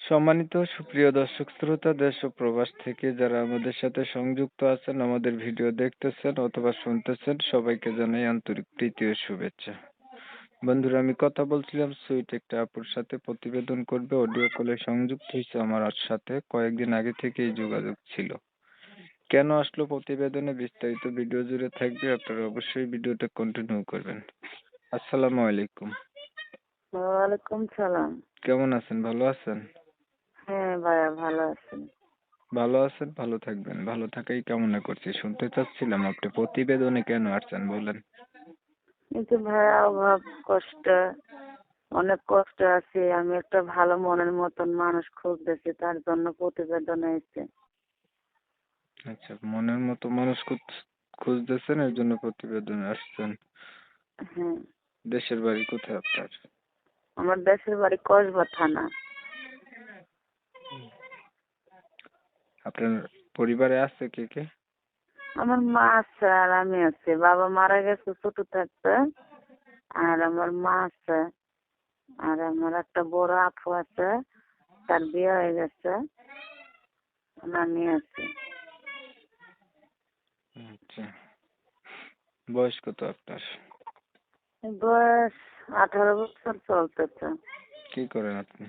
সম্মানিত সুপ্রিয় দর্শক শ্রোতা দেশ ও প্রবাস থেকে যারা আমাদের সাথে সংযুক্ত আছেন, আমাদের ভিডিও দেখতেছেন অথবা শুনতেছেন, সবাইকে জানাই আন্তরিক প্রীতি ও শুভেচ্ছা। বন্ধুরা, আমি কথা বলছিলাম সুইট একটা আপুর সাথে, প্রতিবেদন করবে, অডিও কলে সংযুক্ত হয়েছে আমার সাথে, কয়েকদিন আগে থেকেই যোগাযোগ ছিল। কেন আসলো প্রতিবেদনে বিস্তারিত ভিডিও জুড়ে থাকবে, আপনারা অবশ্যই ভিডিওটা কন্টিনিউ করবেন। আসসালামু আলাইকুম। ওয়ালাইকুম সালাম। কেমন আছেন? ভালো আছেন? হ্যাঁ ভাইয়া, ভালো আছি। ভালো আছেন, ভালো থাকবেন। ভালো থাকাই কামনা করছি। শুনতে চাচ্ছিলাম আপনি প্রতিবেদনে কেন আসছেন বলেন। কিন্তু ভাইয়া, অভাব কষ্ট, অনেক কষ্ট আছে। আমি একটা ভালো মনের মতন মানুষ খুঁজতেছি, তার জন্য প্রতিবেদনে এসেছে। আচ্ছা, মনের মতো মানুষ খুঁজতেছেন, এর জন্য প্রতিবেদনে আসছেন। হ্যাঁ, দেশের বাড়ি কোথায় আপনার? আমার দেশের বাড়ি কসবা থানা। আপনার পরিবারে আছে কে কে? আমার মা আছে আর আমি আছি। বাবা মারা গেছে ছোট থাকতে। আর আমার মা আছে। আর আমার একটা বড় আপু আছে, তার বিয়ে হয়ে গেছে। আমি আছি। আচ্ছা, বয়স কত আপনার? বয়স 18 বছর চলতেছে। কি করেন আপনি?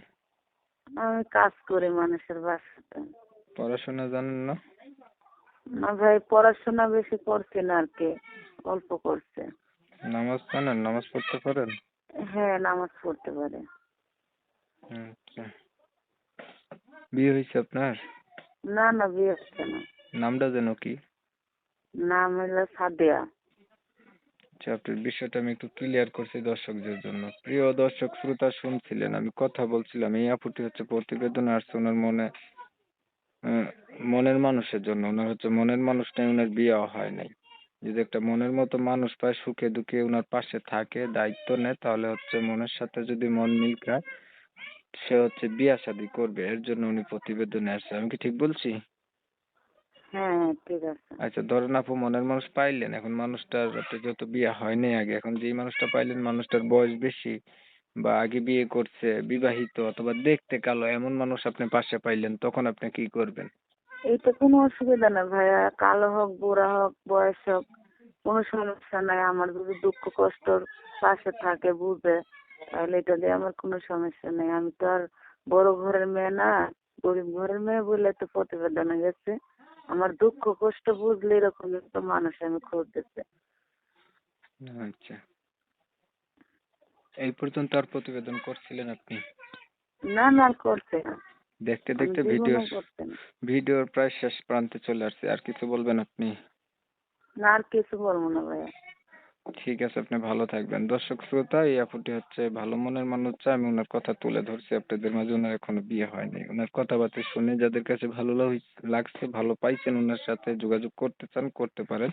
আমি কাজ করি মানুষের বাসাতে। পড়াশোনা জানেন না? না ভাই, পড়াশোনা বেশি করছি না আর কি, অল্প করছে। নামাজ জানেন? নামাজ পড়তে পারেন? হ্যাঁ, নামাজ পড়তে পারে। আচ্ছা, বিয়ে হয়েছে আপনার? না না, বিয়ে হচ্ছে না। নামটা যেন কি? নাম হলো সাদিয়া। আচ্ছা, আপনার বিষয়টা আমি একটু ক্লিয়ার করছি দর্শকদের জন্য। প্রিয় দর্শক শ্রোতা, শুনছিলেন আমি কথা বলছিলাম, এই আপুটি হচ্ছে প্রতিবেদনে আসছে ওনার মনের মানুষের জন্য। ওনার হচ্ছে মনের মানুষ নাই, ওনার বিয়ে হয় নাই। যদি একটা মনের মতো মানুষ পায়, সুখে দুঃখে ওনার পাশে থাকে, দায়িত্ব নেয়, তাহলে হচ্ছে মনের সাথে যদি মন মিল খায়, সে হচ্ছে বিয়ে শাদী করবে। এর জন্য উনি প্রতিবেদনে আসছে। আমি কি ঠিক বলছি? হ্যাঁ হ্যাঁ, ঠিক আছে। আচ্ছা, ধরেন আপু মনের মানুষ পাইলেন, এখন মানুষটার আপনার যেহেতু বিয়ে হয়নি আগে, এখন যেই মানুষটা পাইলেন মানুষটার বয়স বেশি বা আগে বিয়ে করছে, বিবাহিত অথবা দেখতে কালো, এমন মানুষ আপনি পাশে পাইলেন, তখন আপনি কি করবেন? এইটা কোনো অসুবিধা না ভাইয়া, কালো হোক বুড়া হোক বয়স হোক, কোনো সমস্যা নাই। আমার যদি দুঃখ কষ্টর পাশে থাকে, বুঝে, তাহলে এটা দিয়ে আমার কোনো সমস্যা নেই। আমি তো আর বড় ঘরের মেয়ে না, গরিব ঘরের মেয়ে বলে তো প্রতিবেদনে গেছে। আমার দুঃখ কষ্ট বুঝলে এরকম একটা মানুষ আমি খুঁজতেছি। আচ্ছা, এই পর্যন্ত আর প্রতিবেদন করছিলেন আপনি? না না, আর করছে না। দেখতে আমি দেখতে জীবনও করছে না। ভিডিওর প্রায় শেষ প্রান্তে চলে আসছে, আর কিছু বলবেন আপনি? না, আর কিছু বলবো না ভাইয়া। ঠিক আছে, আপনি ভালো থাকবেন। দর্শক শ্রোতা, এই আপুটি হচ্ছে ভালো মনের মানুষ চায়, আমি ওনার কথা তুলে ধরছি আপনাদের মাঝে। ওনার এখনো বিয়ে হয়নি। ওনার কথাবার্তা শুনে যাদের কাছে ভালো লাগছে, ভালো পাইছেন, ওনার সাথে যোগাযোগ করতে চান, করতে পারেন।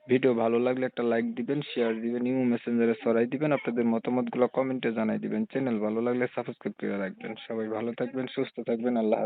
ভিডিও ভালো লাগলে একটা লাইক দিবেন, শেয়ার দিবেন, ইমো মেসেঞ্জারে ছড়াই দিবেন, আপনাদের মতামত গুলো কমেন্টে জানাই দিবেন। চ্যানেল ভালো লাগলে সাবস্ক্রাইব করে রাখবেন। সবাই ভালো থাকবেন, সুস্থ থাকবেন। আল্লাহ হাফেজ।